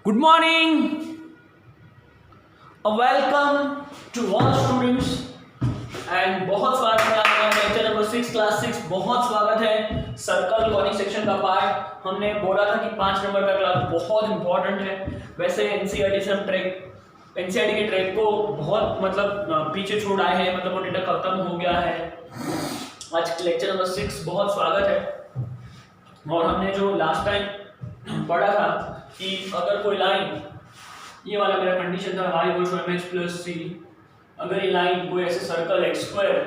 Good morning. Welcome to all students and बहुत स्वागत है आपका लेक्चर नंबर 6 क्लास 6। बहुत स्वागत है। सर्कल कॉनिक सेक्शन का पार्ट हमने बोला था कि 5 नंबर का क्लास बहुत इंपॉर्टेंट है। वैसे एनसीईआरटी से हम एनसीईआरटी के ट्रैक को बहुत पीछे छोड़ आए हैं, वो डेटा खत्म हो गया है। आज लेक्चर नंबर 6 बहुत स्वागत है। और हमने जो लास्ट टाइम पढ़ा था कि अगर कोई लाइन, ये वाला मेरा कंडीशन था y equal to mx plus c, अगर ये लाइन कोई ऐसे circle x square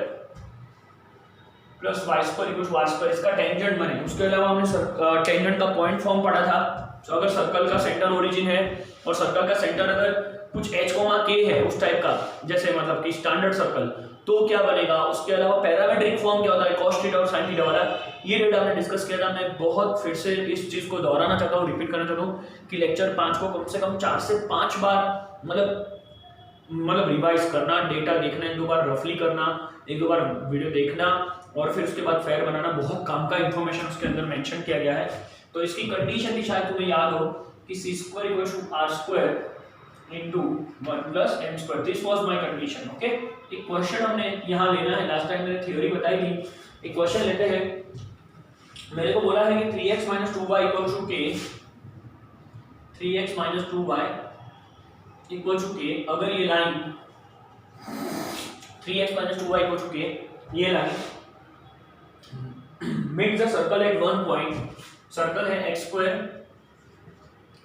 plus y square equal to r square इसका टेंजेंट बने। उसके अलावा हमने टेंजेंट का पॉइंट फॉर्म पढ़ा था। तो अगर सर्कल का सेंटर ओरिजिन है और सर्कल का सेंटर अगर कुछ h, k है उस टाइप का, जैसे कि स्टैंडर्ड सर्कल, तो क्या बनेगा। उसके अलावा पैरामेट्रिक फॉर्म क्या होता है, cos थीटा और sin थीटा वाला, ये डेटा हमने डिस्कस किया था। मैं बहुत फिर से इस चीज को दोहराना चाहता हूँ, रिपीट करना चाहता हूँ कि लेक्चर 5 को कम से कम 4 से 5 बार रिवाइज करना, डेटा देखना, 1-2 बार रफली करना, 1-2 बार वीडियो देखना और फिर उसके बाद फेयर बनाना। बहुत काम का इंफॉर्मेशन उसके अंदर मेंशन किया गया है। तो इसकी कंडीशन भी शायद तुम्हें याद हो कि c square equal to r square into 1 plus m square। This was my condition. Okay, एक क्वेश्चन हमने यहाँ लेना है। लास्ट टाइम मैंने थ्योरी बताई थी, एक क्वेश्चन लेते हैं। मेरे को बोला है कि 3x 2y equal to k, 3x 2y equal to k। अगर ये line 3x 2y equal to k, ये line make the circle at one point. Circle है x square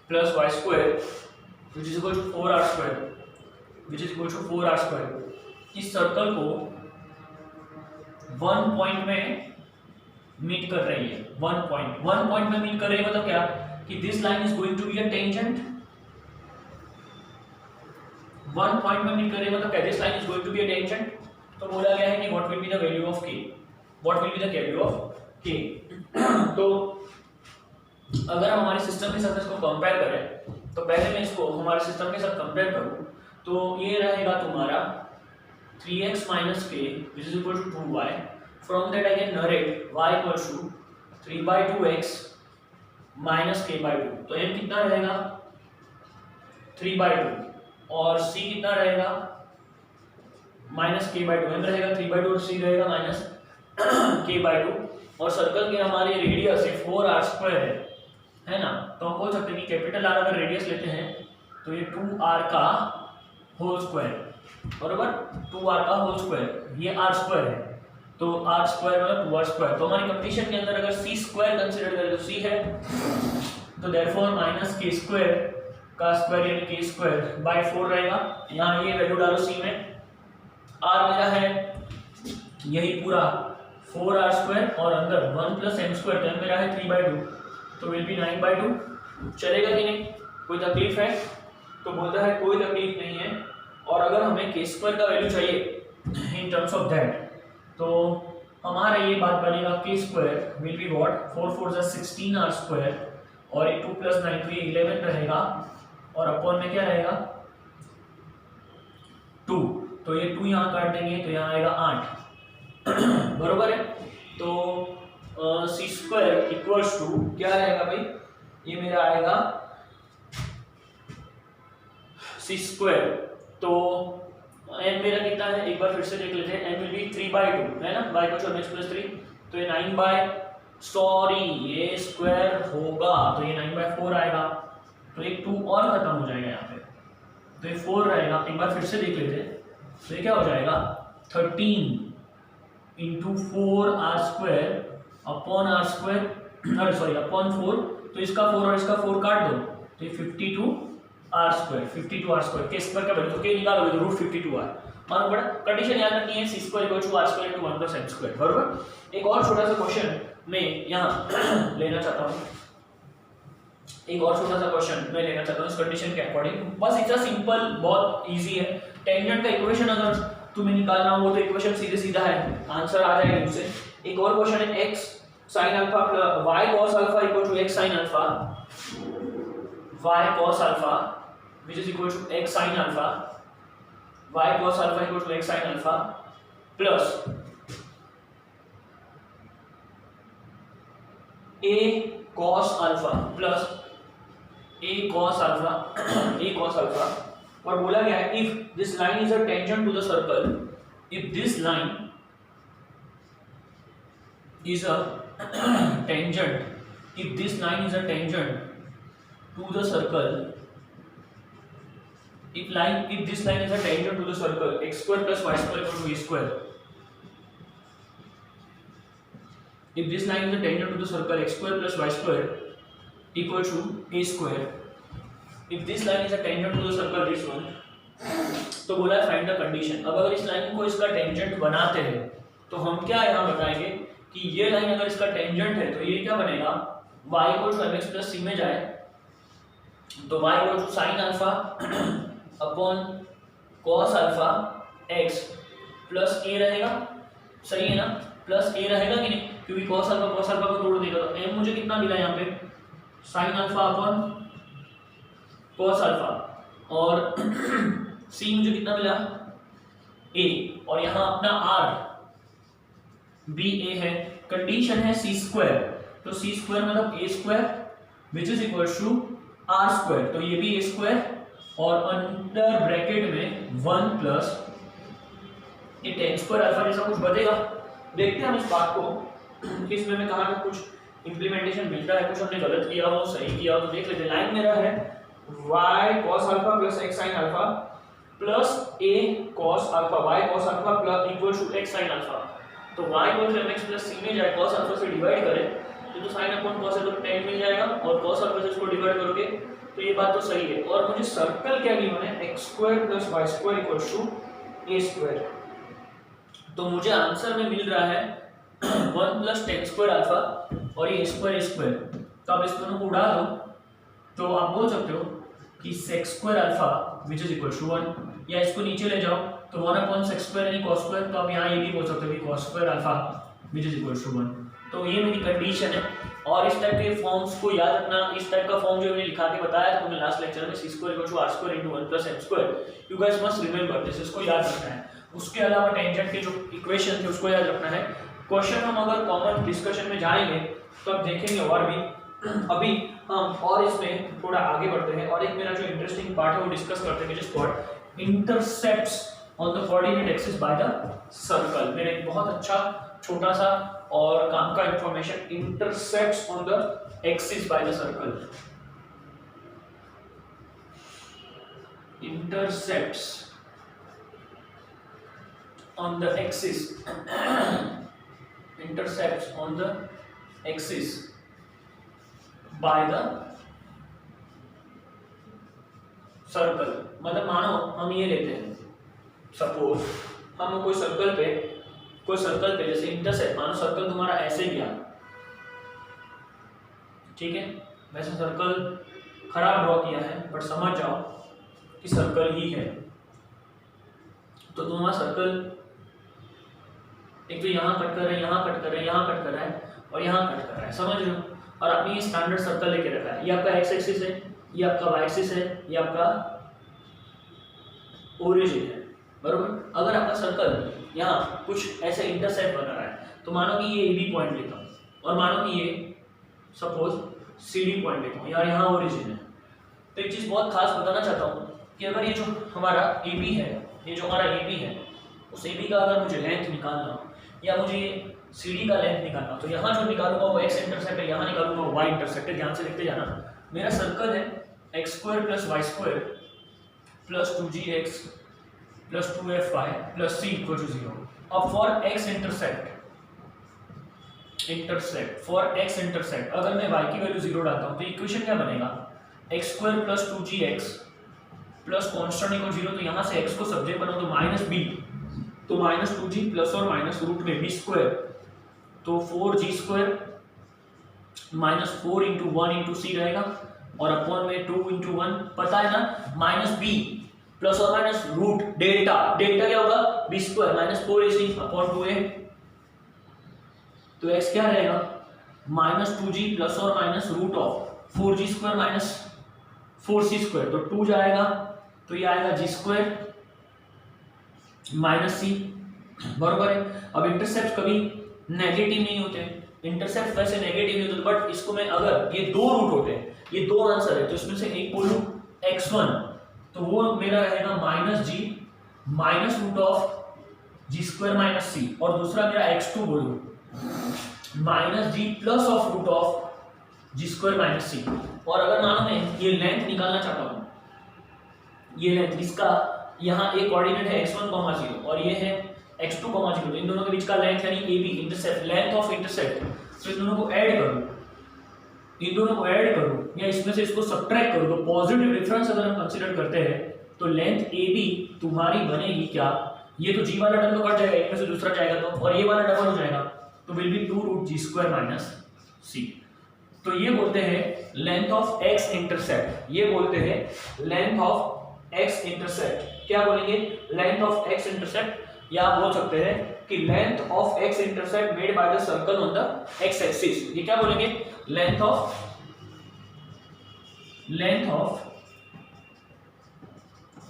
plus y square which is equal to 4r square, which is equal to 4r square। इस circle को one point में meet कर रही है। One point में meet कर रही है, मतलब क्या कि this line is going to be a tangent. One point में मीट कर रही है मतलब क्या, this line is going to be a tangent. तो बोला गया है कि what will be the value of k, what will be the value of k। तो अगर हम हमारे सिस्टम के साथ इसको कंपेयर करें, तो पहले मैं इसको हमारे सिस्टम के साथ कंपेयर करूं तो ये रहेगा तुम्हारा 3x minus k which is equal to 2y। from that I can narrate y equals to 3/2x minus k/2। तो m कितना रहेगा 3/2 और c कितना रहेगा minus k/2। m रहेगा 3/2 और c रहेगा minus k/2। और सर्कल के हमारे रेडियस 4r स्क्वायर है ना। तो हम बोल सकते हैं कि कैपिटल R अगर रेडियस लेते हैं तो ये 2r का होल स्क्वायर, बराबर 2r का होल स्क्वायर, ये r स्क्वायर है तो r स्क्वायर मतलब 2r स्क्वायर। तो हमारी कंडीशन के अंदर अगर c स्क्वायर कंसीडर करें तो c है, तो देयरफॉर माइनस k स्क्वायर का स्क्वायर यानी k स्क्वायर बाय 4 रहेगा। यहाँ ये वैल्यू डालो c में, r मेरा है यही पूरा 4r स्क्वायर और अंदर 1 प्लस m स्क्वायर, तो m मेरा है 3/2, तो विल बी 9/2। चलेगा कि नहीं, कोई तकलीफ है? तो बोलता है कोई तकलीफ नहीं है। और अगर हमें k स्क्वायर का वैल्यू चाहिए इन टर्म्स ऑफ दैट, तो हमारा ये बात बनेगा k square will be what, 4 4 जा 16r स्क्वायर और ये 2 प्लस 9 तो ये 11 रहेगा और अपॉन में क्या रहेगा 2। तो ये 2 यहाँ काट देंगे तो यहाँ आएगा 8 बरोबर है। तो c स्क्वायर इक्वल्स टू क्या रहेगा भाई, ये मेरा आएगा c स्क्वायर। तो m मेरा कितना है एक बार फिर से देख लेते हैं, m विल बी 3/2 है ना, y equal to mx plus 3, तो ये 9 ये स्क्वायर होगा तो ये 9/4 आएगा। तो एक 2 और खत्म हो जाएगा यहाँ पे, तो ये 4 रहेगा। एक बार फिर से देख लेते हैं, तो ये क्या हो जाएगा 13 into 4r square upon r square, sorry upon 4। तो इसका 4 और इसका 4 काट दो तो ये 52r स्क्वायर के स्क्वायर का वैल्यू तो k निकालोगे तो √52r। मानो बड़ा कंडीशन याद रखनी है, c square equal to r square into 1 plus m square, बराबर। एक और छोटा सा क्वेश्चन मैं यहाँ लेना चाहता हूँ, एक और छोटा सा क्वेश्चन मैं लेना चाहता हूँ इस कंडीशन के अकॉर्डिंग। बस इतना सिंपल, बहुत इजी है। टेंजेंट का इक्वेशन अगर तुम्हें निकालना हो तो इक्वेशन सीधे सीधा है, आंसर आ जाएगा उससे। एक और क्वेश्चन है x sin alpha plus y cos alpha equal to x sin alpha, y cos alpha which is equal to x sin alpha, y cos alpha equal to x sin alpha plus a cos alpha plus a cos alpha a cos alpha और बोला गया है if this line is a tangent to the circle, if this line is a tangent, if this line is a tangent to the circle, if this line is a tangent to the circle x square plus y square equal to a square, if this line is a tangent to the circle x square plus y square equal to a square, if this line is a tangent to the circle this one, तो बोला है find the condition. अब अगर इस line को इसका tangent बनाते हैं तो हम क्या यहाँ बताएंगे कि ये लाइन अगर इसका टेंजेंट है तो ये क्या बनेगा, y equal to mx plus c में जाए तो y equal to sine alpha upon cos alpha x plus a रहेगा, सही है ना, प्लस a रहेगा कि नहीं, क्योंकि कॉस अल्फा को तोड़ देगा तो m मुझे कितना मिला यहाँ पे sign alpha upon cos alpha और c मुझे कितना मिला a और यहाँ अपना r b a है, कंडीशन है c स्क्वायर, तो c स्क्वायर मतलब a square which is equal to r square, तो ये भी a स्क्वायर और अंडर ब्रैकेट में 1 प्लस ये टेन स्क्वायर अल्फा जैसा कुछ बचेगा। देखते हैं हम इस बात को, इसमें मैं कहा था कुछ इंप्लीमेंटेशन मिलता है, कुछ हमने गलत किया हो सही किया हो, तो देख लेते हैं। लाइन मेरा है y cos alpha plus x sin alpha plus a cos alpha y cos alpha plus equal to x sin alpha, तो y equal to mx plus c में जाए cos अल्फा से डिवाइड करें तो sin अपॉन cos है तो tan मिल जाएगा और cos अल्फा से इसको डिवाइड करोगे तो ये बात तो सही है। और मुझे सर्कल क्या गिवन है x square plus y square equal to a square, तो मुझे आंसर में मिल रहा है 1 प्लस टेन स्क्वायर अल्फा और ये स्क्वायर स्क्वायर, तो आप इस दोनों को उड़ा दो तो आप बोल सकते हो कि sec square alpha which is equal to 1, या इसको नीचे ले जाओ तो 1 अपॉन sec स्क्वायर यानी cos स्क्वायर, तो आप यहाँ ये भी बोल सकते हो कि cos square alpha which is equal to 1। तो ये मेरी कंडीशन है और इस टाइप के फॉर्म्स को याद रखना। इस टाइप का फॉर्म जो मैंने लिखा के बताया था तुमने लास्ट लेक्चर में c square equal to r square into 1 plus m square, you guys must remember this, इसको याद रखना है। उसके अलावा टेंजेंट के जो इक्वेशन थे उसको याद रखना है। क्वेश्चन हम अगर कॉमन डिस्कशन में जाएंगे तो अब देखेंगे और भी, अभी हम और इसमें थोड़ा आगे बढ़ते हैं और एक मेरा जो इंटरेस्टिंग पार्ट है वो डिस्कस करते हैं, जिस called intercepts on the coordinate axis by the circle. मेरा एक बहुत अच्छा छोटा सा और काम का information, intercepts on the axis by the circle, intercepts on the axis intercepts on the axis by the circle। मतलब मानो हम ये लेते हैं, सपोज हम कोई सर्कल पे जैसे इंटरसेप्ट, मानो सर्कल तुम्हारा ऐसे गया, ठीक है, वैसे सर्कल खराब ड्रॉ किया है बट समझ जाओ कि सर्कल ही है, तो तुम्हारा सर्कल एक तो यहाँ कट कर रहा है, यहाँ कट कर रहा है, यहाँ कट कर रहा है और यहाँ कट कर रहा है, समझ रहे हो, और आपने ये स्टैंडर्ड सर्कल लेके रखा है, ये आपका एक्स एक्सिस है, ये आपका वाई एक्सिस है, ये आपका ओरिजिन है, बरोबर। अगर आपका सर्कल यहाँ कुछ ऐसे इंटरसेप्ट बना रहा है तो मानो कि ये ए बी पॉइंट लेता हूँ और मानो कि ये सपोज सी डी पॉइंट लेता हूँ, यार यहाँ ओरिजिन है, तो एक चीज़ बहुत खास बताना चाहता हूँ कि अगर ये जो हमारा ए बी है, ये जो हमारा ए बी है, उस ए बी का अगर मुझे लेंथ निकालना हो या मुझे सी डी का लेंथ निकालना, तो यहाँ जो निकालूंगा वो एक्स इंटरसेप्ट है, यहाँ निकालूंगा वो वाई इंटरसेप्ट है, ध्यान से लिखते जाना। मेरा सर्कल है x square plus y square plus 2gx plus 2fy plus c equal to 0। अब for x intercept for x intercept अगर मैं y की वैल्यू 0 डालता हूँ तो इक्वेशन क्या बनेगा, X square plus 2gx plus constant equal 0, तो यहाँ से x को सब्जेक्ट बनाओ तो माइनस b, तो माइनस 2g प्लस और माइनस रूट में b स्क्वायर, तो 4g स्क्वायर माइनस 4 इंटू 1 इंटू सी रहेगा और अपॉन में 2 इंटू 1 पता है ना, माइनस b प्लस और माइनस रूट डेल्टा, डेल्टा क्या होगा b square minus 4ac upon 2a, तो x क्या रहेगा माइनस 2g प्लस और minus root of 4g square minus 4c square, तो 2 जाएगा तो ये आएगा g स्क्वायर माइनस c, बरोबर है। अब इंटरसेप्ट कभी नेगेटिव नहीं होते, इंटरसेप्ट वैसे नेगेटिव नहीं होते, बट इसको मैं अगर ये दो रूट होते हैं, ये दो आंसर है, तो इसमें से एक बोलूं x1 तो वो मेरा रहेगा minus G minus root of G square minus C, और दूसरा मेरा x2 बोलूं minus G plus of root of G square minus C. और अगर मानो मैं ये लेंथ निकालना चाहता हूं, ये लेंथ इसका यहाँ एक कोऑर्डिनेट है x1, 0 और ये है x2, 0, इन दोनों के बीच का लेंथ यानी AB intercept, length of intercept, तो इन दोनों को ऐड करूं, इन दोनों को ऐड करूं या इसमें से इसको सब्ट्रैक्ट करूं, तो पॉजिटिव डिफरेंस अगर हम कंसीडर करते हैं तो लेंथ AB तुम्हारी बनेगी क्या, ये तो g वाला टर्म तो कट जाएगा, एक में से दूसरा जाएगा तो, और ये वाला डबल हो जाएगा तो will be 2 root G square minus C. तो ये बोलते हैं लेंथ ऑफ x इंटरसेप्ट, ये बोलते हैं लेंथ ऑफ x इंटरसेप्ट। क्या बोलेंगे? लेंथ ऑफ x इंटरसेप्ट, या आप बोल सकते हैं कि length of x intercept made by the circle on the x axis. ये क्या बोलेंगे? Length of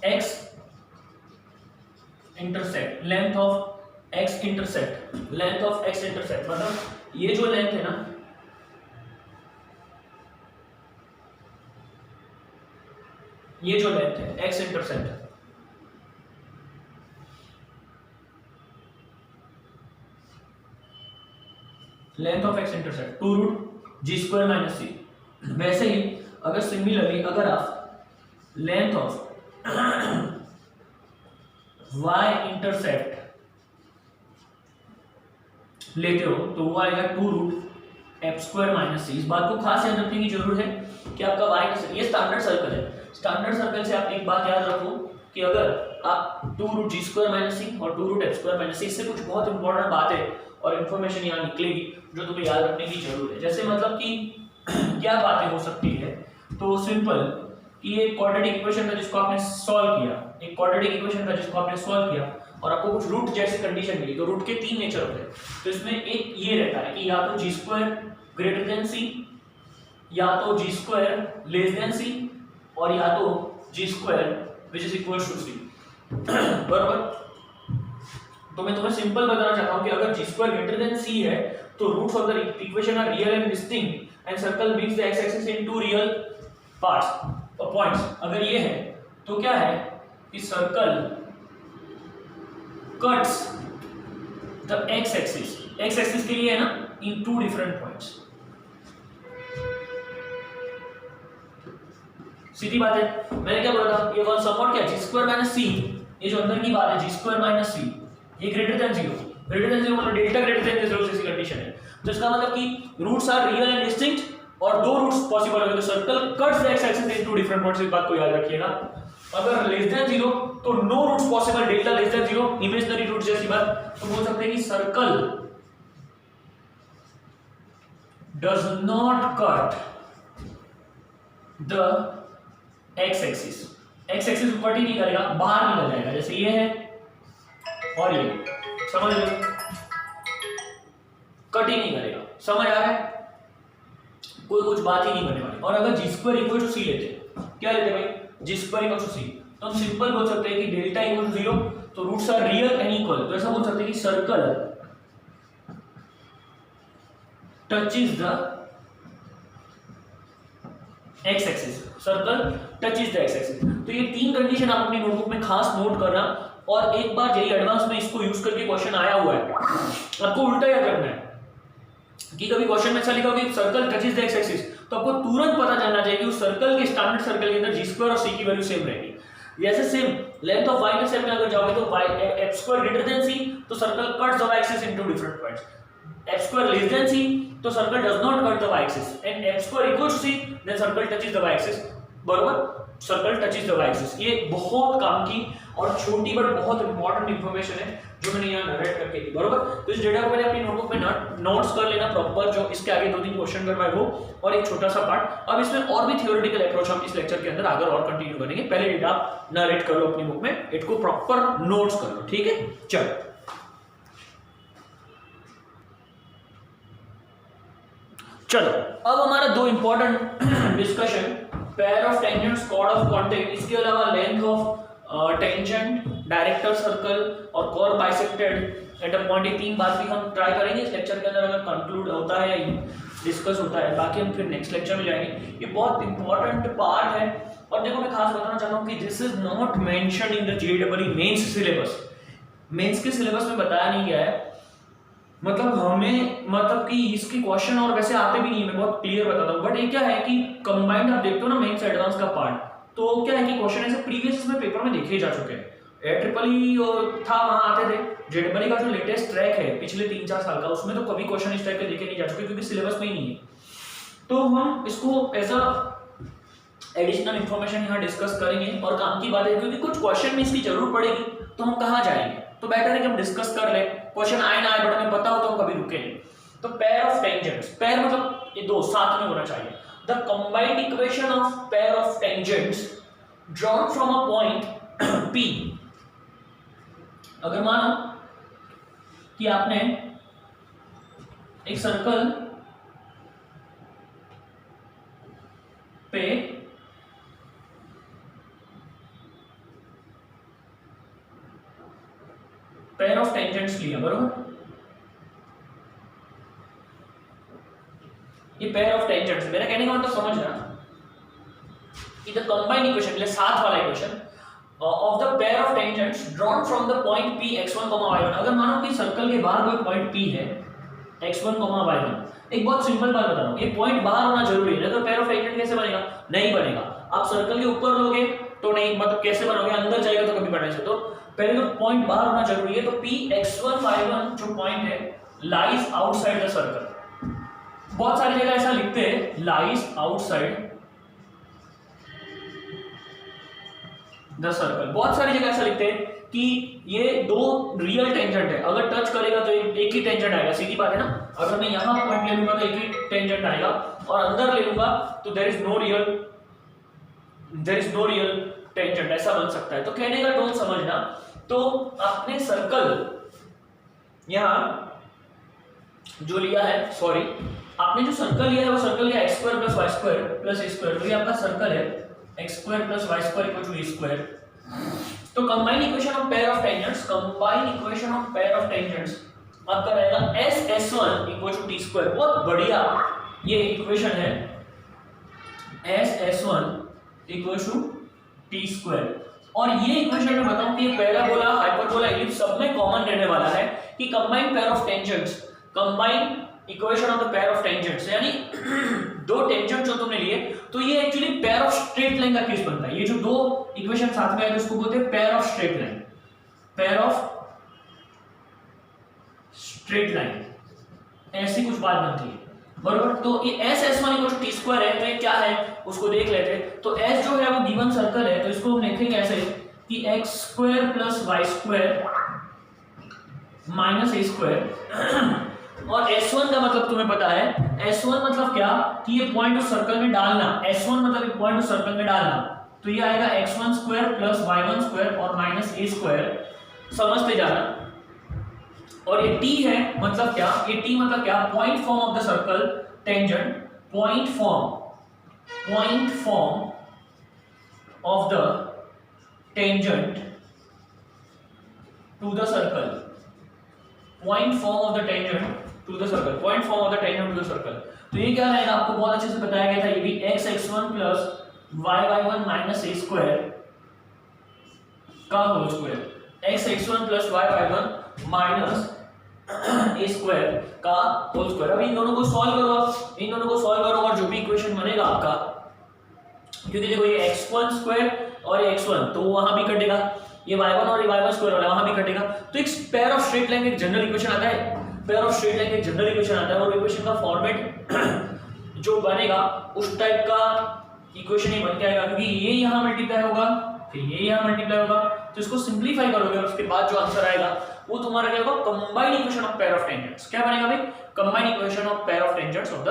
x intercept, length of x intercept, length of x intercept मतलब ये जो लेंथ है ना, ये जो लेंथ है x intercept, length of x intercept 2 root G square minus C. वैसे ही अगर सिमिलरली अगर आप लेंथ ऑफ y इंटरसेप्ट लेते हो तो वो आएगा 2 रूट एफ स्क्वायर माइनस सी। इस बात को खास याद रखने की जरूरत है कि आपका y इंटरसेप्ट, ये स्टैंडर्ड सर्कल है, स्टैंडर्ड सर्कल से आप एक बात याद रखो कि अगर आप 2 root G square minus C और 2 रूट एफ स्क्वायर माइनस सी, इससे कुछ बहुत इंपॉर्टेंट बातें और इन्फॉर्मेशन यहाँ निकलेगी जो तुम्हें याद रखने की जरूरत है। जैसे मतलब कि क्या बातें हो सकती है, तो सिंपल कि ये क्वाड्रेटिक इक्वेशन था जिसको आपने सॉल्व किया, एक क्वाड्रेटिक इक्वेशन था जिसको आपने सॉल्व किया और आपको कुछ रूट जैसी कंडीशन मिली, तो रूट के 3 नेचर होते हैं। तो इसमें एक ये रहता है कि या तो G square greater than C, या तो G square less than C, और या तो G square which is equal to C. बराबर? तो मैं तुम्हें सिंपल बताना चाहता हूं कि अगर g square greater than c है तो roots of the equation are real and distinct and circle brings the x axis in two real parts और पॉइंट्स। अगर ये है तो क्या है कि circle cuts the x axis के लिए है ना इन 2 डिफरेंट पॉइंट्स। सीधी बात है, मैंने क्या बोला था, ये वन समवॉट क्या, जी स्क्वायर माइनस सी, ये जो अंदर की बात है जी स्क्वायर माइनस सी, ये ग्रेटर देन 0, ग्रेटर देन 0 मतलब डेल्टा ग्रेटर देन 0 जैसी कंडीशन है। तो इसका मतलब कि roots are real and distinct और 2 रूट्स पॉसिबल होंगे, तो circle cuts the x axis in 2 different points. इस बात को याद रखिएगा। अगर लेस देन 0 तो no roots possible, delta less than 0 imaginary root जैसी बात। तो बोल सकते हैं कि circle does not cut the x axis, X axis cut ही नहीं करेगा, बाहर निकल जाएगा। जैसे ये है और ये, समझ लो, कट ही नहीं करेगा। समझ आ रहा है? कोई कुछ बात ही नहीं करने वाली। और अगर जी स्क्वायर इक्वल टू सी लेते, क्या लेते भाई, जी स्क्वायर इक्वल टू सी, तो हम सिंपल बोल सकते हैं कि डेल्टा इक्वल टू 0, तो roots are real and equal. तो ऐसा बोल सकते हैं कि circle touches the x axis, circle touches the x axis. तो ये 3 कंडीशन आप अपनी नोटबुक में खास नोट करना, और एक बार यही एडवांस में इसको यूज करके क्वेश्चन आया हुआ है, आपको उल्टा याद रखना है कि कभी क्वेश्चन में ऐसा लिखा हो कि circle touches the x axis, तो आपको तुरंत पता चलना चाहिए कि उस सर्कल के स्टैंडर्ड सर्कल के अंदर जी स्क्वायर और सी की वैल्यू सेम रहेगी। जैसे same length of y intercept में अगर जाओगे तो y f square greater than c, तो circle cuts the y axis into different points. f square less than c, तो circle does not cut the y axis, and f square equal to c, then circle touches the y axis. बरोबर? Circle touches the y axis. ये बहुत काम की और छोटी but बहुत important information है जो मैंने यहाँ नरेट करके दी। बरोबर? तो इस डेटा को मैंने अपनी नोटबुक में नोट्स कर लेना प्रॉपर, जो इसके आगे 2-3 क्वेश्चन करवाए वो, और एक छोटा सा पार्ट। अब इसमें और भी थियोरेटिकल अप्रोच हम इस लेक्चर के अंदर आगे और कंटिन्यू करेंगे। पहले डेटा नरेट कर लो अपनी बुक में, इसको प्रॉपर नोट्स कर लो, ठीक है? चलो, चलो अब हमारा 2 important discussion, pair of tangents, chord of contact, इसके अलावा length of tangent, director circle और chord bisected at a point. ये 3 बात भी हम ट्राई करेंगे इस लेक्चर के अंदर, अगर कंक्लूड होता है या डिस्कस होता है, बाकी हम फिर नेक्स्ट लेक्चर में जाएंगे। ये बहुत इंपॉर्टेंट पार्ट है। और देखो मैं खास बताना चाहता हूँ कि this is not mention in the JEE Mains syllabus. Mains के सिलेबस में बताया नहीं गया है, मतलब हमें मतलब कि इसके क्वेश्चन और वैसे आते भी नहीं, मैं बहुत क्लियर बताता हूँ। बट ये क्या है कि कंबाइंड आप देखते हो ना मेंस एडवांस का पार्ट, तो क्या है कि क्वेश्चन ऐसे प्रीवियस में पेपर में देखे जा चुके हैं। ट्रिपल था वहां आते थे, जेडबल का जो लेटेस्ट ट्रैक है पिछले 3-4 साल का, उसमें तो कभी क्वेश्चन इस टाइप के देखे नहीं जा चुके क्योंकि सिलेबस में ही नहीं है। तो हम इसको ऐसा एडिशनल इंफॉर्मेशन यहाँ डिस्कस करेंगे और काम की बात है, क्योंकि कुछ क्वेश्चन में इसकी जरूरत पड़ेगी तो हम कहाँ जाएंगे, तो बेटर है कि हम डिस्कस कर ले। क्वेश्चन आए ना आए बट हमें पता हो तो हम कभी रुके नहीं। तो पेयर ऑफ टेंजेंट्स, पेयर मतलब ये दो साथ में होना चाहिए। The combined equation of pair of tangents drawn from a point P। अगर मानो कि आपने एक सर्कल पे पेयर ऑफ टेंजेंट्स लिया, बरोबर। ये पेयर ऑफ टेंजेंट्स, मेरा कहने का मतलब समझ रहा कि द कंबाइंड इक्वेशन, साथ वाला equation of the pair of tangents drawn from the point P x1, y1। अगर मानो कि सर्कल के बाहर कोई पॉइंट P है x1, y1, एक बहुत सिंपल बात बता रहा हूं, ये पॉइंट बाहर होना जरूरी है, तो पेयर ऑफ टेंजेंट कैसे बनेगा? नहीं बनेगा। आप सर्कल के ऊपर लोगे तो नहीं, मतलब कैसे बनोगे, अंदर जाएगा तो कभी बन नहीं सकते। तो पहले तो पॉइंट बाहर होना जरूरी है। तो P x1, y1 जो पॉइंट है लाइज आउटसाइड द सर्कल। बहुत सारी जगह ऐसा लिखते हैं लाइज आउटसाइड द सर्कल, बहुत सारी जगह ऐसा लिखते हैं कि ये दो रियल टेंजेंट है, अगर टच करेगा तो एक ही टेंजेंट आएगा, सीधी बात है ना। अगर मैं यहां पॉइंट ले लूंगा तो एक ही टेंजेंट आएगा, और अंदर ले लूंगा तो there is no real tangent, ऐसा बन सकता है। तो कहने का टोन समझना। तो आपने सर्कल यहां जो लिया है, सॉरी आपने जो सर्कल लिया है वो सर्कल लिया x² + y² + a², तो ये आपका सर्कल है x² + y² = a²। तो combined equation of pair of tangents, combined equation of pair of tangents आपका रहेगा s(s1) = t²। बहुत बढ़िया ये इक्वेशन है, s(s1) = t²। और ये इक्वेशन में बताऊं कि पैराबोला, हाइपरबोला, एलिप्स सब में कॉमन रहने वाला है कि combined pair of tangents, combined equation of the pair of tangents, यानी दो टेंजेंट जो तुमने लिए तो ये actually pair of straight line का केस बनता है। ये जो दो इक्वेशन साथ में है तो इसको बोलते हैं pair of straight line, pair of straight line, ऐसी कुछ बात बनती है, बरोबर। तो ये s(s1) = t² है, तो ये क्या है उसको देख लेते हैं। तो s जो है वो गिवन सर्कल है, तो इसको हम लिखेंगे ऐसे कि x² + y² - a²। और s1 का मतलब तुम्हें पता है, s1 मतलब क्या कि ये पॉइंट उस सर्कल में डालना, s1 मतलब एक पॉइंट उस सर्कल में डालना, तो ये आएगा x1² + y1² और -a², समझते जाना। और ये t है मतलब क्या, ये t मतलब क्या, point form of the circle tangent, point form of the tangent to the circle, point form of the tangent to the circle, point form of the tangent to the circle. तो ये क्या रहेगा, आपको बहुत अच्छे से बताया गया था, ये भी x(x1) + y(y1) - a² का whole square, x(x1) + y(y1) - a² का होल स्क्वायर। अब इन दोनों को सॉल्व करो, और जो भी इक्वेशन बनेगा आपका, क्योंकि देखो ये x1² और ये x1 तो वहां भी कटेगा, ये y1 और ये y1² वाला वहां भी कटेगा। तो एक पेयर ऑफ स्ट्रेट लाइन एक जनरल इक्वेशन आता है, पेयर ऑफ स्ट्रेट लाइन एक जनरल इक्वेशन आता है, और इक्वेशन का फॉर्मेट जो बनेगा उस टाइप का इक्वेशन ही बन के आएगा, क्योंकि ये यहां मल्टीप्लाई होगा, फिर ये यहां मल्टीप्लाई होगा, तो इसको सिंपलीफाई करोगे और उसके बाद जो आंसर आएगा वो तुम्हारा क्या होगा, combined equation of pair of tangents. क्या बनेगा भाई, combined equation of pair of tangents of the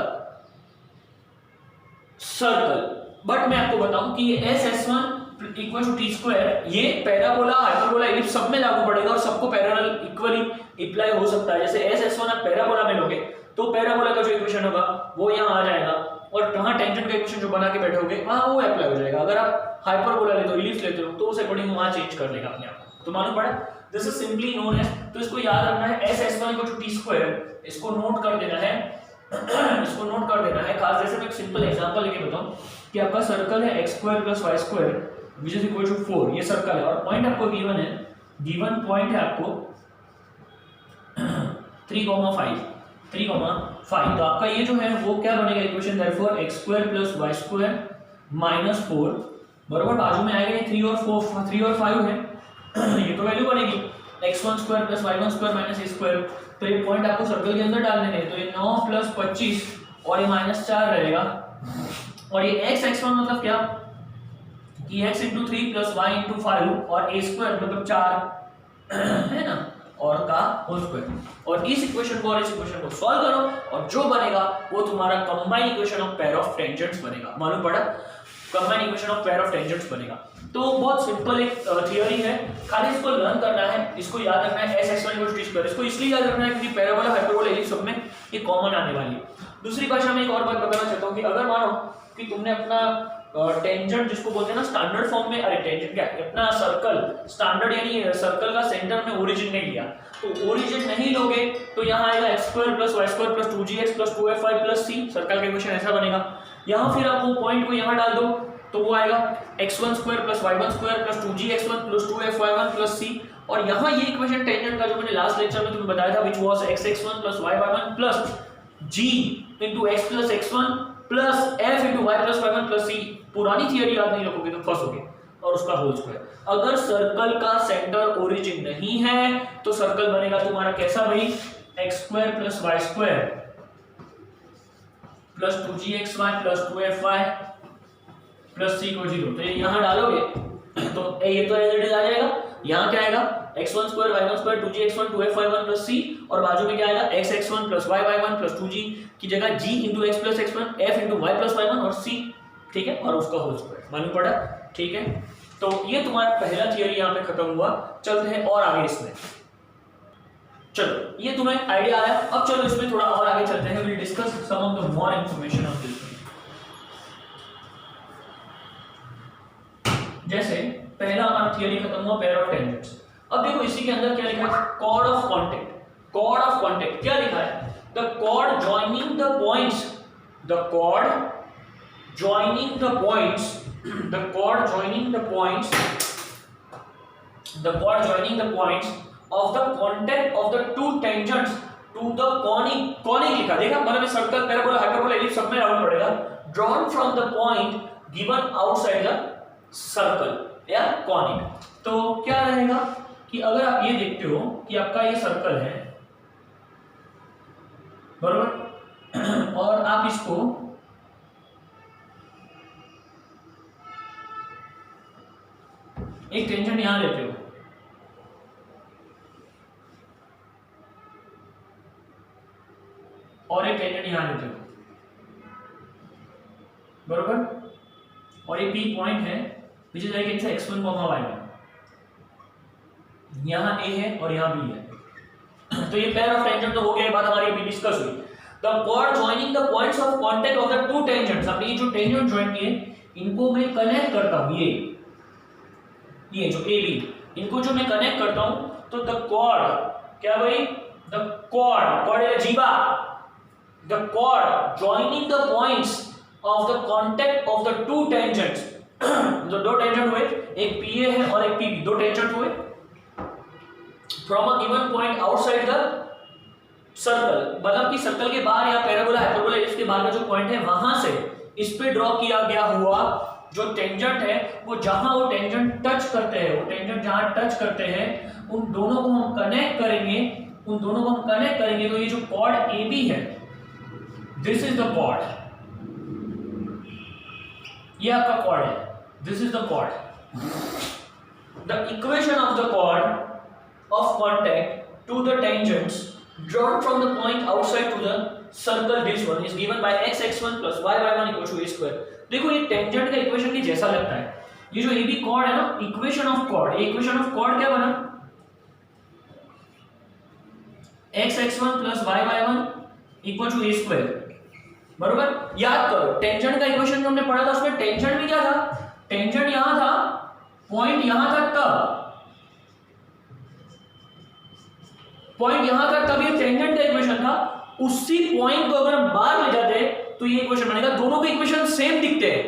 circle. But मैं आपको बताऊं कि ये s(s1) = t², ये पैराबोला, हाइपरबोला, एलिप्स सब में लागू पड़ेगा और सबको पैरेलल इक्वली अप्लाई हो सकता है। जैसे s(s1) आप पैराबोला में लोगे तो पैराबोला का जो इक्वेशन होगा वो यहाँ आ जाएगा, और वहां टेंजेंट का इक्वेशन जो बना के बैठोगे वहां वो अप्लाई हो जाएगा। अगर आप हाइपरबोला लेते हो, एलिप्स लेते हो, तो उस अकॉर्डिंग वहां चेंज कर लेगा अपने आप। तो मालूम पड़ा। This is simply known as, तो इसको याद रखना है S S one equal to T square, इसको नोट कर देना है इसको नोट कर देना है। खास जैसे मैं एक सिंपल एग्जांपल लेके बताऊं कि आपका सर्कल है x square plus y square which is equal to 4, ये सर्कल है और पॉइंट आपको गिवन है, गिवन पॉइंट है आपको 3,5, तो आपका ये जो है वो क्या बनेगा equation, therefore x square plus y square minus 4 बराबर बाजू में आएगा ये 3 और 5 है ये तो वैल्यू बनेगी x1 square plus y1 square minus a square, तो ये पॉइंट आपको सर्कल के अंदर डालने हैं, तो ये 9 प्लस 25 और ये माइनस 4 रहेगा और ये x1 मतलब क्या कि x into 3 plus y into 5 और a स्क्वायर मतलब 4 है ना और का होल स्क्वायर, और इस इक्वेशन को और इस इक्वेशन को सॉल्व करो और जो बनेगा वो तुम्हारा combined equation of pair of tangents बनेगा। मालूम पड़ा, combined equation of pair of tangents बनेगा। तो बहुत सिंपल एक थियरी है, खाली इसको लर्न करना है, इसको याद रखना है S x one equal to T square, इसको इसलिए याद रखना है क्योंकि पैराबोला हाइपरबोला एलिप्स सब में ये कॉमन आने वाली है। दूसरी भाषा में एक और बात बताना चाहता हूँ कि अगर मानो कि तुमने अपना टेंजेंट जिसको बोलते हैं ना स्टैंडर्ड फॉर्म में, अरे टेंजेंट क्या अपना सर्कल स्टैंडर्ड यानी सर्कल का सेंटर में ओरिजिन नहीं लिया, तो ओरिजिन नहीं लोगे तो यहाँ आएगा x square plus y square plus 2gx plus 2fy plus c, circle का इक्वेशन ऐसा बनेगा। यहाँ फिर आप वो पॉइंट को यहाँ डाल दो तो वो आएगा x1 square plus y1 square plus 2gx1 plus 2fy1 plus c, और यहाँ ये इक्वेशन टेंजेंट का जो मैंने लास्ट लेक्चर में तुम्हें बताया था which was xx1 plus yy1 plus g into x plus x1 plus f into y plus y1 plus c, पुरानी थियरी याद नहीं रखोगे तो फंसोगे, और उसका होल स्क्वायर। अगर सर्कल का सेंटर ओरिजिन नहीं है तो सर्कल बनेगा तुम्हारा कैसा भाई, x square plus y square plus 2gxy plus 2fy plus c को 0, तो ये यहाँ डालोगे तो ये तो एज इट इज आ जाएगा, यहाँ क्या आएगा x1 square y1 square 2gx1 2fy1 plus c, और बाजू में क्या आएगा xx1 plus yy1 plus 2g की जगह g into x plus x1 f into y plus y1 और c, ठीक है, और उसका होल स्क्वायर। मालूम पड़ा, ठीक है। तो ये तुम्हारा पहला थियरी यहाँ पे खत्म हुआ, चलते हैं और आगे इसमें। चलो ये तुम्हें आइडिया आया, अब चलो इसमें थोड़ा और आगे चलते हैं, will discuss some of the more information of this. जैसे पहला हमारा थियरी खत्म हुआ पेयर ऑफ टेंजेंट्स, अब देखो इसी के अंदर क्या लिखा है, chord of contact. Chord of contact क्या लिखा है, the chord joining the points, the chord joining the points, the chord joining the points, the chord joining the points of the contact of the two tangents to the conic लिखा, देखा मतलब circle parabola hyperbola ellipse सब में round पड़ेगा, drawn from the point given outside the circle या conic। तो क्या रहेगा कि अगर आप ये देखते हो कि आपका ये सर्कल है बरोबर, और आप इसको एक टेंजेंट यहां लेते हो और एक टेंजेंट यहां लेते हो बरोबर, और ये P पॉइंट है which is like it's x1, y1, यहां A है और यहां B है। तो ये पेयर ऑफ टेंजेंट तो हो गया, ये बात हमारी अभी डिस्कस हुई। The chord joining the points of contact of the two tangents, अब ये जो टेंजेंट जॉइन किए इनको मैं कनेक्ट करता हूं, ये जो AB, इनको जो मैं कनेक्ट करता हूं तो द कॉर्ड क्या भाई, द कॉर्ड है जीवा, the chord joining the points of the contact of the two tangents, जो दो टेंजेंट हुए, एक PA है और एक PB, दो टेंजेंट हुए from a given point outside the circle, मतलब कि सर्कल के बाहर या पैराबोला हाइपरबोला इसके बाहर का जो पॉइंट है वहां से इस पे ड्रॉ किया गया हुआ जो टेंजेंट है, वो जहां वो टेंजेंट टच करते हैं, वो टेंजेंट जहां टच करते हैं उन दोनों को हम कनेक्ट करेंगे, उन दोनों को हम कनेक्ट करेंगे तो ये जो कॉर्ड AB है, दिस इज द कॉर्ड, ये आपका कॉर्ड है, this is the chord. The equation of the chord of contact to the tangents drawn from the point outside to the circle, this one is given by xx1 plus yy1 equal to a square। देखो ये tangent का equation की जैसा लगता है, ये जो AB cord है ना, इक्वेशन ऑफ कॉर्ड, ये इक्वेशन ऑफ कॉर्ड क्या बना, xx1 plus yy1 equal to a square, बरोबर। याद करो टेंजेंट का इक्वेशन जो हमने पढ़ा था उसमें टेंजेंट भी क्या था, टेंजेंट यहां था, पॉइंट यहां था, तब पॉइंट यहां तक तब ये टेंजेंट का इक्वेशन था, उसी पॉइंट को अगर हम बाहर ले जाते तो ये इक्वेशन बनेगा। दोनों के इक्वेशन सेम दिखते हैं,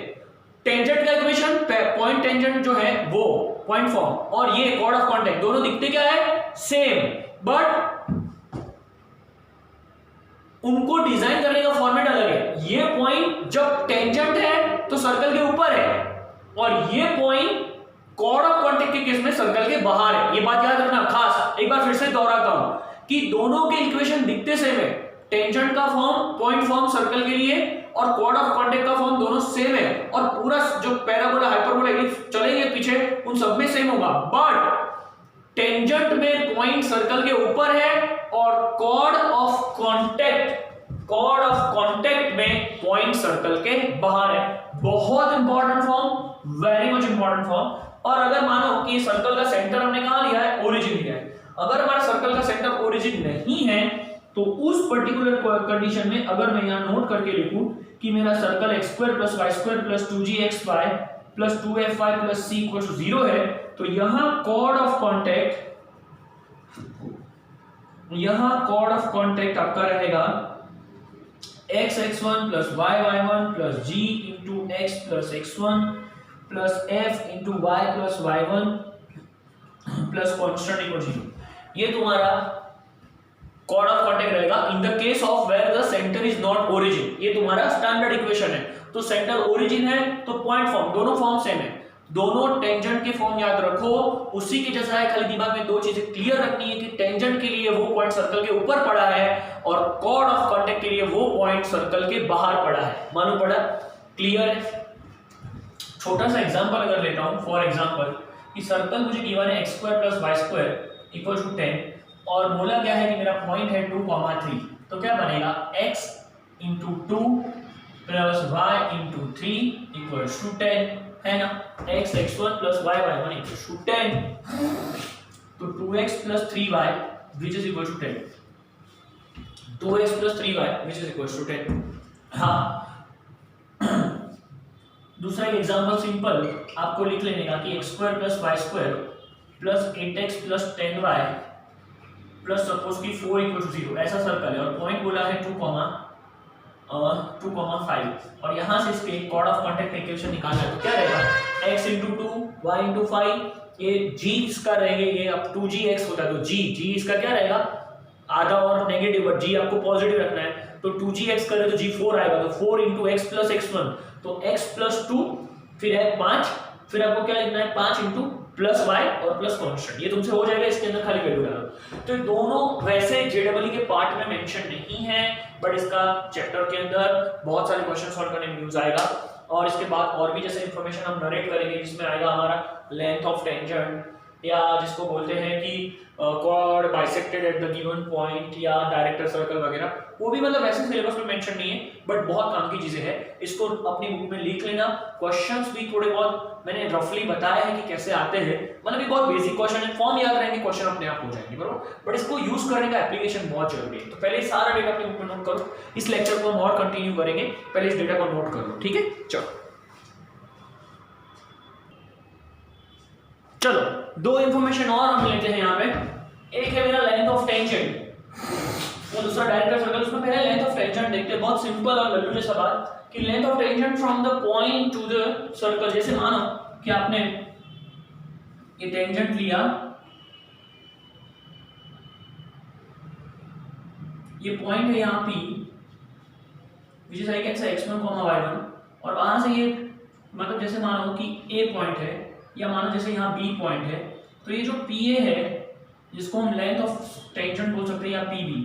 टेंजेंट का इक्वेशन पॉइंट टेंजेंट जो है वो पॉइंट फॉर्म और ये कॉर्ड ऑफ कांटेक्ट दोनों दिखते क्या है सेम, बट उनको डिजाइन करने का फॉर्मेट अलग है। ये पॉइंट जब टेंजेंट है तो सर्कल के ऊपर है और ये पॉइंट कॉर्ड ऑफ कांटेक्ट के केस में सर्कल के बाहर है। ये बात याद रखना खास, एक बार फिर से दोहराता हूं कि दोनों के इक्वेशन दिखते सेम है, टेंजेंट का फॉर्म पॉइंट फॉर्म सर्कल के लिए और कॉर्ड ऑफ कांटेक्ट का फॉर्म दोनों सेम है और पूरा जो पैराबोला हाइपरबोला चलेंगे पीछे उन सब में सेम होगा, बट टेंजेंट में पॉइंट सर्कल के ऊपर है और कॉर्ड ऑफ कांटेक्ट में पॉइंट सर्कल के बाहर है। बहुत important form, very much important form. और अगर मानो कि सर्कल का सेंटर हमने कहां लिया है, ओरिजिन लिया है, अगर हमारा सर्कल का सेंटर ओरिजिन नहीं है तो उस पर्टिकुलर कंडीशन में अगर मैं यहां नोट करके लिखूं कि मेरा circle x² + y² + 2gxy + 2fy + c = 0 है, तो यहां कॉर्ड ऑफ कांटेक्ट आपका रहेगा x(x1) + y(y1) + g * x + x1 + f * y + y1 + constant = 0। ये तुम्हारा कॉर्ड ऑफ कांटेक्ट रहेगा in the case of where the centre is not origin. ये तुम्हारा स्टैंडर्ड इक्वेशन है। तो सेंटर ओरिजिन है तो पॉइंट फॉर्म, दोनों फॉर्म सेम है, दोनों टेंजेंट के फॉर्म याद रखो, उसी के जैसा है। खाली दिमाग में दो चीजें क्लियर रखनी है कि टेंजेंट के लिए वो पॉइंट सर्कल के ऊपर पड़ा है और कॉर्ड ऑफ कांटेक्ट के लिए वो पॉइंट सर्कल के बाहर पड़ा है। मालूम पड़ा? क्लियर है? छोटा सा एग्जांपल अगर लेता हूं, फॉर एग्जांपल कि सर्कल मुझे गिवन है x² + y² = 10 और बोला गया है कि मेरा पॉइंट है 2, 3, तो क्या बनेगा x * 2 + y * 3 = 10 है ना। x x1 + y y1 = 10, तो 2x + 3y which is equal to 10, 2x + 3y which is equal to 10। हाँ, दूसरा एग्जांपल सिंपल आपको लिख लेने का कि x² + y² + 8x + 10y plus suppose कि 4 = 0 ऐसा सर्कल है और पॉइंट बोला है 2, 5 और यहां से इसके कॉर्ड ऑफ कांटेक्ट इक्वेशन निकालना है तो क्या रहेगा x * 2 y * 5, ये g इसका रहेगा, ये अब 2gx होता है तो g इसका क्या रहेगा आधा और नेगेटिव, बट g आपको पॉजिटिव रखना है तो 2gx करे तो g 4 आएगा, तो 4 * x + x1 तो x + 2 फिर है 5, फिर आपको क्या लिखना है 5 * +y और प्लस कांस्टेंट, ये तुमसे हो जाएगा, इसके अंदर खाली वैल्यू डालो। तो दोनों वैसे जेडब्ल्यू के पार्ट में मेंशन नहीं है, बट इसका चैप्टर के अंदर बहुत सारे क्वेश्चन सॉल्व करने में यूज आएगा और इसके बाद और भी जैसे इंफॉर्मेशन हम नरेट करेंगे जिसमें आएगा हमारा लेंथ ऑफ टेंजेंट या जिसको बोलते हैं कि chord bisected at the given point या डायरेक्टर सर्कल वगैरह, वो भी मतलब वैसे सिलेबस में मेंशन नहीं है बट बहुत काम की चीजें हैं। इसको अपनी बुक में लिख लेना। क्वेश्चंस भी थोड़े बहुत मैंने रफली बताया है कि कैसे आते हैं, मतलब ये बहुत बेसिक क्वेश्चन है, फॉर्म याद रहेंगे, क्वेश्चन अपने आप हो जाएंगे बरोबर, बट इसको यूज करने का एप्लीकेशन बहुत जरूरी है। तो पहले सारा डेटा अपनी बुक में नोट करो, इस लेक्चर को हम और कंटिन्यू करेंगे, पहले इस डेटा को नोट कर लो, ठीक है। चलो दो इंफॉर्मेशन और हम लेते हैं यहाँ पे। एक है मेरा लेंथ ऑफ टेंजेंट और दूसरा डायरेक्टर सर्कल। उसमें पहले लेंथ ऑफ टेंजेंट देखते हैं, बहुत सिंपल और लल्लू जैसा बात कि length of tangent from the point two the circle. जैसे मानो कि आपने ये टेंजेंट लिया, ये पॉइंट है यहाँ P which is x1, y1 और वहां से ये मतलब जैसे मानो कि A पॉइंट है या मानो जैसे यहाँ B पॉइंट है, तो ये जो PA है जिसको हम लेंथ ऑफ टेंजेंट बोल सकते हैं या PB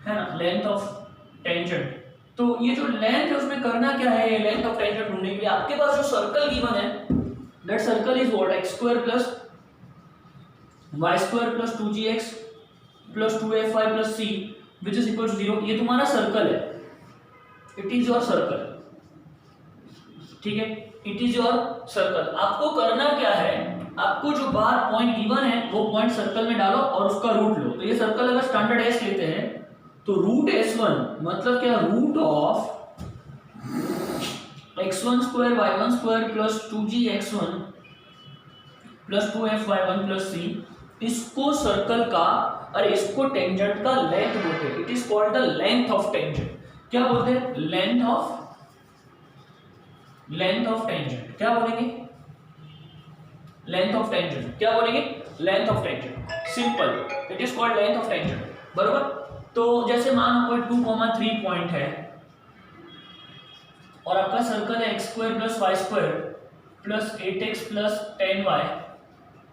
है ना, लेंथ ऑफ टेंजेंट। तो ये जो लेंथ है उसमें करना क्या है, ये लेंथ ऑफ टेंजेंट ढूंढने के लिए आपके पास जो सर्कल गिवन है that circle is what x² + y² + 2gx + 2fy + c which is equal to 0। ये तुम्हारा सर्कल है, इट इज योर सर्कल, ठीक है, इट इज योर सर्कल। आपको करना क्या है, आपको जो बाहर पॉइंट गिवन है वो पॉइंट सर्कल में डालो और उसका रूट लो। तो ये सर्कल अगर स्टैंडर्ड एस लेते हैं तो रूट s1 मतलब क्या, root of x1² y1² + 2gx1 + 2fy1 + c, इसको सर्कल का अरे इसको टेंजेंट का लेंथ बोलते हैं, it is called the length of tangent. क्या बोलते हैं? Length of tangent. क्या बोलेंगे? Length of tangent. क्या बोलेंगे? Length of tangent. Simple, it is called length of tangent, बरोबर। तो जैसे मान कोई 2,3 पॉइंट है और आपका सर्कल है x² + y² + 8x + 10y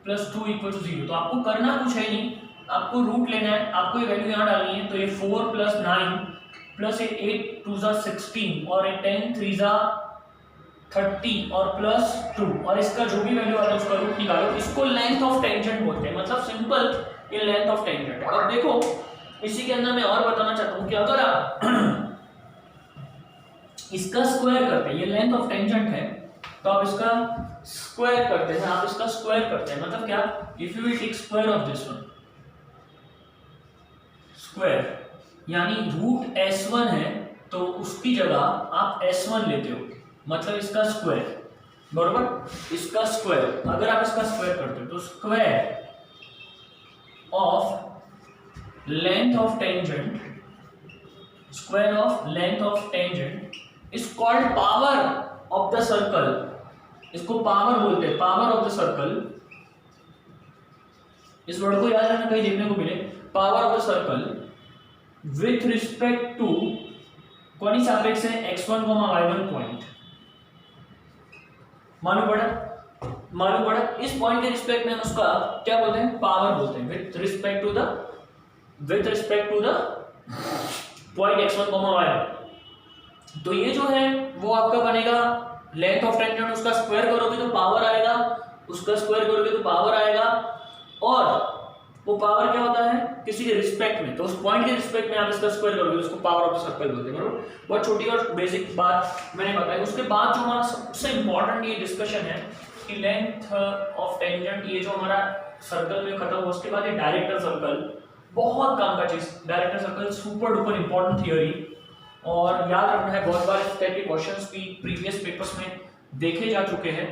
+ 2 = 0। तो आपको करना कुछ है नहीं, आपको रूट लेना है, आपको ये वैल्यू यहाँ डालनी है। तो ये 4 + 9 + 8 2 = 16 और 10 3 = 30 और +2 और इसका जो भी वैल्यू आता है उसका रूट निकालो। इसको लेंथ ऑफ टेंजेंट बोलते हैं, मतलब सिंपल ये लेंथ ऑफ टेंजेंट है। अब देखो इसी के अंदर मैं और बताना चाहता हूँ कि अगर आप इसका स्क्वायर करते हैं, ये लेंथ ऑफ टेंजेंट है, तो आप इसका स्क्वायर करते हैं, आप इसका स्क्वायर करते हैं, मतलब क्या? If you will take square of this one, square यानी रूट s1 है तो उसकी जगह आप s1 लेते हो, मतलब इसका स्क्वायर, बरोबर। इसका स्क्वायर अगर आप इसका स्क्वायर करते हो तो square of length of tangent, square of length of tangent is called power of the circle. इसको पावर बोलते हैं, पावर ऑफ द सर्कल। इस वर्ड को याद रखना, कहीं देखने को मिले। Power of the circle with respect to कौन सी सापेक्ष है? x1, y1 point. मालूम पड़ा? इस पॉइंट के रिस्पेक्ट में उसका क्या बोलते हैं? पावर बोलते हैं, with respect to the point x1, y1। तो ये जो है वो आपका बनेगा लेंथ ऑफ टेंजेंट। उसका स्क्वायर करोगे तो पावर आएगा, उसका स्क्वायर करोगे तो पावर आएगा, और वो पावर क्या होता है? किसी के रिस्पेक्ट में, तो उस पॉइंट के रिस्पेक्ट में आप इसका स्क्वायर करोगे तो उसको पावर ऑफ द सर्कल बोलते हैं, बराबर। बहुत छोटी और बेसिक बात मैंने बताई। उसके बाद जो हमारा सबसे इंपॉर्टेंट ये डिस्कशन है कि लेंथ ऑफ टेंजेंट, ये जो हमारा सर्कल में खत्म हुआ, उसके बाद ये डायरेक्टर सर्कल, बहुत काम का चीज। Director circle super duper important theory, और याद रखना है, बहुत बार इस टाइप के क्वेश्चंस भी प्रीवियस पेपर्स में देखे जा चुके हैं।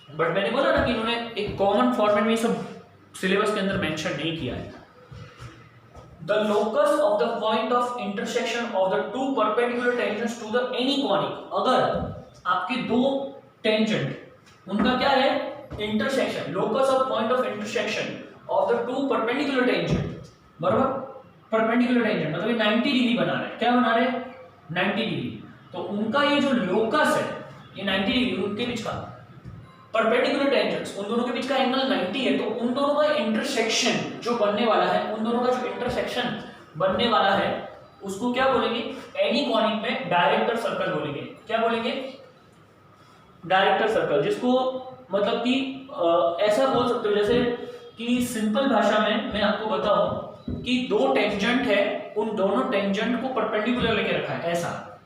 बट मैंने बोला ना कि इन्होंने एक कॉमन फॉर्मेट में ये सब सिलेबस के अंदर मेंशन नहीं किया है। The locus of the point of intersection of the two perpendicular tangents to the any conic. अगर आपके दो टेंजेंट उनका क्या है? Intersection. Locus of point of intersection of the two perpendicular tangent, बराबर। परपेंडिकुलर टेंजेंट मतलब 90 डिग्री बना रहे हैं। क्या बना रहे हैं? 90 डिग्री। तो उनका ये जो लोकस है, ये 90 डिग्री, उनके बीच का परपेंडिकुलर टेंजेंट्स, उन दोनों के बीच का एंगल 90 है। तो उन दोनों का इंटरसेक्शन जो बनने वाला है, उन दोनों का जो इंटरसेक्शन बनने वाला है, उसको क्या बोलेंगे? एनी कॉनिक में डायरेक्टर सर्कल बोलेंगे। क्या बोलेंगे? Director circle. जिसको मतलब कि ऐसा बोल सकते हो जैसे कि सिंपल भाषा में मैं आपको बताऊं कि दो टेंजेंट है, उन दोनों टेंजेंट को परपेंडिकुलर लेके रखा है, ऐसा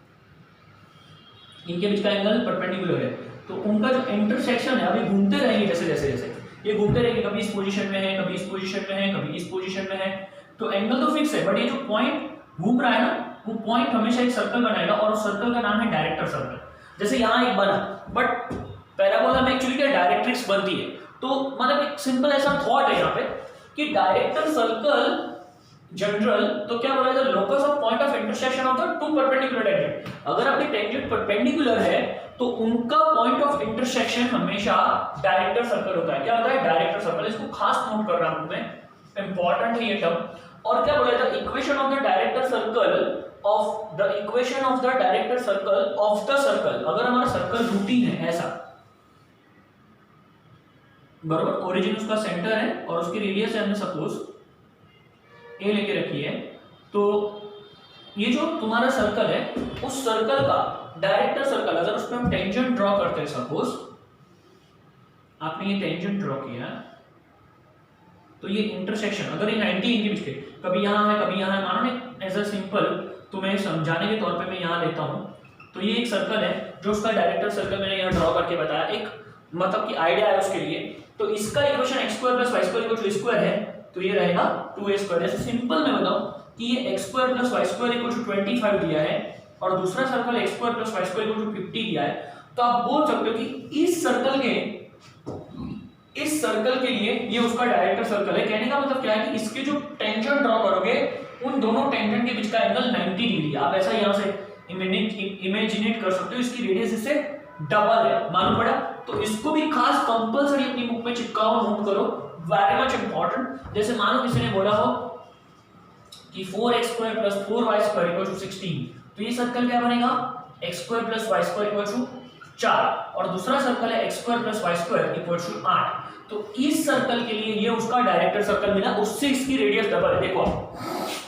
इनके बीच का एंगल परपेंडिकुलर है। तो उनका जो इंटरसेक्शन है, अभी घूमते रहेंगे, जैसे ये घूमते रहेंगे, कभी इस पोजीशन में है, कभी इस पोजीशन में है, कभी इस पोजीशन में है, तो एंगल तो फिक्स है, बट ये जो पॉइंट घूम रहा है ना, वो पॉइंट हमेशा एक सर्कल बनाएगा, और उस सर्कल का नाम है डायरेक्टर सर्कल। जैसे यहाँ एक बना, बट पैराबोला में एक्चुअली क्या डायरेक्ट्रिक्स बनती है। तो मतलब एक सिंपल ऐसा थॉट है यहाँ पे कि डायरेक्टर सर्कल जनरल, तो क्या बोला जाता है? Locus of point of intersection of the two perpendicular tangent. अगर आपके टेंजेंट परपेंडिकुलर है तो उनका पॉइंट ऑफ इंटरसेक्शन हमेशा डायरेक्टर सर्कल होता है। क्या होता है? Director circle. इसको खास नोट कर रहा हूं मैं, इंपॉर्टेंट है ये टर्म। और क्या बोला जाता है? Equation of the director circle of the equation of the director circle of the circle. अगर हमारा सर्कल रूटीन है ऐसा, बराबर, ओरिजिन उसका सेंटर है और उसकी रेडियस है हमने सपोज ए लेके रखी है, तो ये जो तुम्हारा सर्कल है, उस सर्कल का डायरेक्टर सर्कल, अगर उसमें हम टेंजेंट ड्रॉ करते हैं, सपोज आपने ये टेंजेंट ड्रॉ किया, तो ये इंटरसेक्शन अगर ये 90 इनके बीच के, कभी यहाँ है कभी यहाँ है, मानो ने एज अ सिंपल तुम्हें समझाने के तौर पे मैं यहाँ लेता हूँ। तो ये एक सर्कल है जो उसका डायरेक्टर सर्कल मैंने यहाँ ड्रॉ करके बताया, एक मतलब कि आइडिया है उसके लिए। तो इसका इक्वेशन x² + y² = स्क्वायर है, तो ये रहेगा 2a²। जैसे सिंपल मैं बताऊं कि ये x² + y² = 25 दिया है और दूसरा सर्कल x² + y² = 50 दिया है, तो आप बोल सकते हो कि इस सर्कल के इस सर्कल के लिए ये उसका डायरेक्टर सर्कल है। कहने का मतलब क्या है कि इसके जो टेंजेंट ड्रॉ करोगे उन दोनों टेंजेंट के बीच का एंगल 90 डिग्री। आप ऐसा यहां से इमेजिनेट कर सकते हो, इसकी रेडियस इससे डबल है, मालूम पड़ा। तो इसको भी खास कंपलसरी अपनी बुक में चिपकाओ, नोट करो, वेरी मच इंपॉर्टेंट। जैसे मानो किसी ने बोला हो कि 4x² + 4y² = 16, तो ये सर्कल क्या बनेगा, x² + y² = 4, और दूसरा सर्कल है x² + y² = 8। तो इस सर्कल के लिए ये उसका डायरेक्टर सर्कल मिला, उससे इसकी रेडियस डबल है। देखो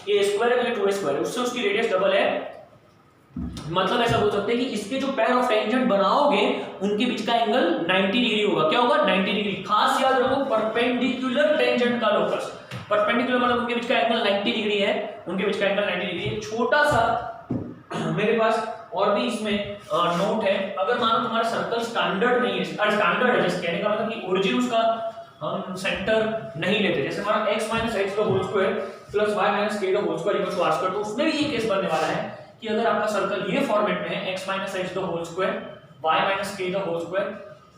ये स्क्वायर है, ये 2a² है, उससे उसकी रेडियस डबल है। मतलब ऐसा बोल सकते हैं कि इसके जो पेयर ऑफ टेंजेंट बनाओगे उनके बीच का एंगल 90 डिग्री होगा। क्या होगा, 90 डिग्री। खास याद रखो, परपेंडिकुलर टेंजेंट का लोकस, परपेंडिकुलर मतलब उनके बीच का एंगल 90 डिग्री है, उनके बीच का एंगल 90 डिग्री है। छोटा सा मेरे पास और भी इसमें नोट है, अगर मानो तुम्हारा सर्कल स्टैंडर्ड नहीं है, स्टैंडर्ड है, जैसे कहने का मतलब कि ओरिजिन उसका हम सेंटर नहीं लेते, जैसे हमारा x - h² + y - k² = r², तो उसमें भी ये केस बनने वाला है कि अगर आपका सर्कल ये फॉर्मेट में है x - h² y - k²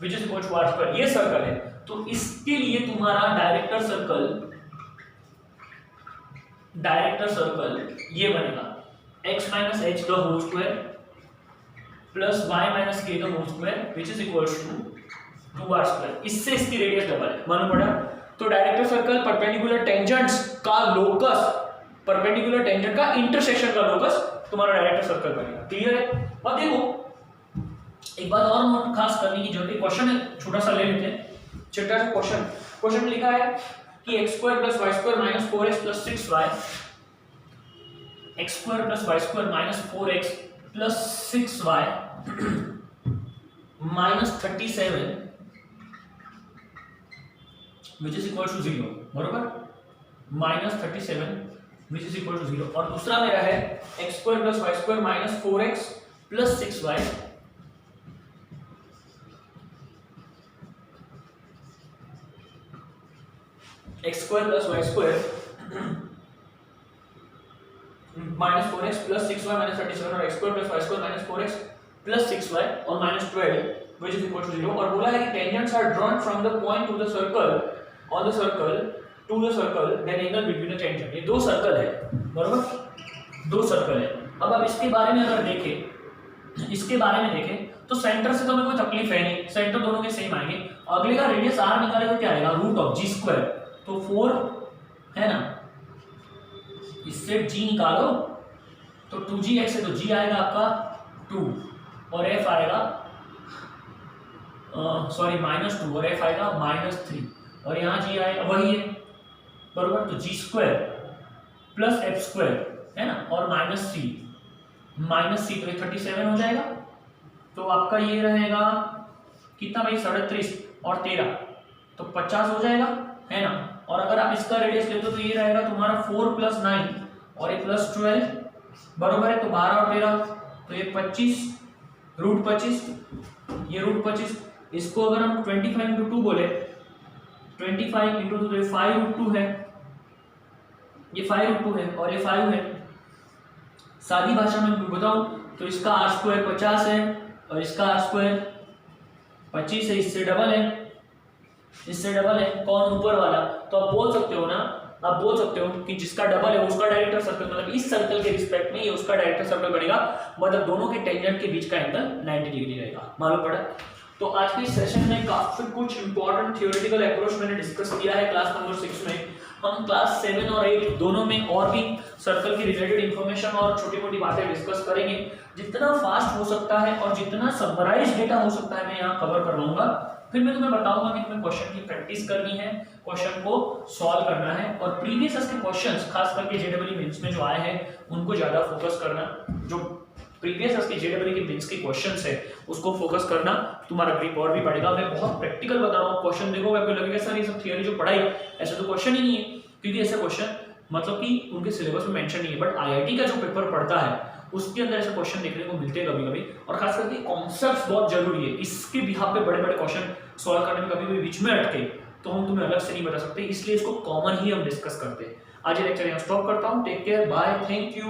which is equal to r², ये सर्कल है, तो इसके लिए तुम्हारा डायरेक्टर सर्कल ये बनेगा x - h² + y - k² which is equal to 2r²। इससे इसकी रेडियस डबल है, मालूम पड़ा। तो डायरेक्टर सर्कल परपेंडिकुलर टेंजेंट्स का लोकस, परपेंडिकुलर टेंजेंट का इंटरसेक्शन का लोकस तुम्हारा डायरेक्टर सर्कल बनेगा। क्लियर है। अब देखो एक बात और नोट खास करने की जरूरत है, क्वेश्चन है छोटा सा ले लेते हैं। छोटा सा क्वेश्चन में लिखा है कि x² + y² - 4x + 6y, x² + y² - 4x + 6y - 37 which is equal to 0, बरोबर, -37 which is equal to 0। और दूसरा मेरा है x² + y² - 4x + 6y x² + y² - 4x + 6y - 37 और x² + y² - 4x + 6y और -12 which is equal to 0। और बोला है कि tangents are drawn from the point to the circle on the circle to the circle then angle between the tangent। ये दो circle है, बरोबर, दो सर्कल है। अब आप इसके बारे में अगर देखें तो सेंटर से तो हमें कोई तकलीफ है नहीं, सेंटर दोनों के सेम आएंगे। अगले का रेडियस r निकाले तो क्या आएगा, √g², तो 4 है ना, इससे g निकालो तो 2gx है, तो g आएगा आपका 2 और f आएगा -2 और f आएगा -3 और यहाँ g आएगा वही है, बरोबर। तो g² + f² है ना, और -3 तो 37 हो जाएगा। तो आपका ये रहेगा कितना भाई, 37 और 13 तो 50 हो जाएगा, है ना। और अगर आप इसका रेडियस लेते हो तो ये रहेगा तुम्हारा 4 + 9 और ये +12, बरोबर है। तो 12 और 13 तो ये 25, √25, ये √25। इसको अगर हम 25 × 2 बोले, 25 × 2 तो ये 5√2 है, ये 5√2 है और ये 5 है। सादी भाषा में बताऊं तो इसका r² 50 है और इसका r² 25 है, इससे डबल है, कौन, ऊपर वाला। तो आप बोल सकते हो कि जिसका डबल है उसका डायरेक्टर सर्कल, मतलब इस सर्कल के रिस्पेक्ट में ये उसका डायरेक्टर सर्कल बनेगा, मतलब दोनों के टेंजेंट के बीच का एंगल 90 डिग्री रहेगा, मालूम पड़ा। तो आज के सेशन में काफी कुछ इंपॉर्टेंट थ्योरेटिकल अप्रोच मैंने डिस्कस किया है क्लास नंबर 6 में। हम क्लास 7 और 8 दोनों में और भी सर्कल की रिलेटेड इंफॉर्मेशन और छोटी मोटी बातें डिस्कस करेंगे। जितना फास्ट हो सकता है और जितना समराइज डेटा हो सकता है मैं यहाँ कवर करवाऊंगा। फिर मैं तुम्हें बताऊंगा कि तुम्हें क्वेश्चन की प्रैक्टिस करनी है, क्वेश्चन को सॉल्व करना है और प्रीवियस के क्वेश्चंस खास करके जेडब्ल्यू मेंस में जो आए हैं उनको ज्यादा फोकस करना। जो प्रीवियस के जेडब्ल्यू के मेंस के क्वेश्चंस है उसको फोकस करना, तुम्हारा ग्रिप और भी बढ़ेगा। मैं बहुत प्रैक्टिकल बता रहा हूँ, क्वेश्चन देखोगे आपको लगेगा सर ये सब थियरी जो पढ़ाई ऐसा तो क्वेश्चन ही नहीं है, क्योंकि ऐसा क्वेश्चन मतलब कि उनके सिलेबस में मेंशन नहीं है। बट आईआईटी का जो पेपर पढ़ता है उसके अंदर ऐसे क्वेश्चन देखने को मिलते हैं कभी कभी, और खास करके कॉन्सेप्ट्स बहुत जरूरी है। इसके बिहाफ पे बड़े बड़े क्वेश्चन सॉल्व करने में कभी भी बीच में अटके तो हम तुम्हें अलग से नहीं बता सकते, इसलिए इसको कॉमन ही हम डिस्कस करते हैं। आज ये लेक्चर यहाँ स्टॉप करता हूँ। Take care, bye, thank you.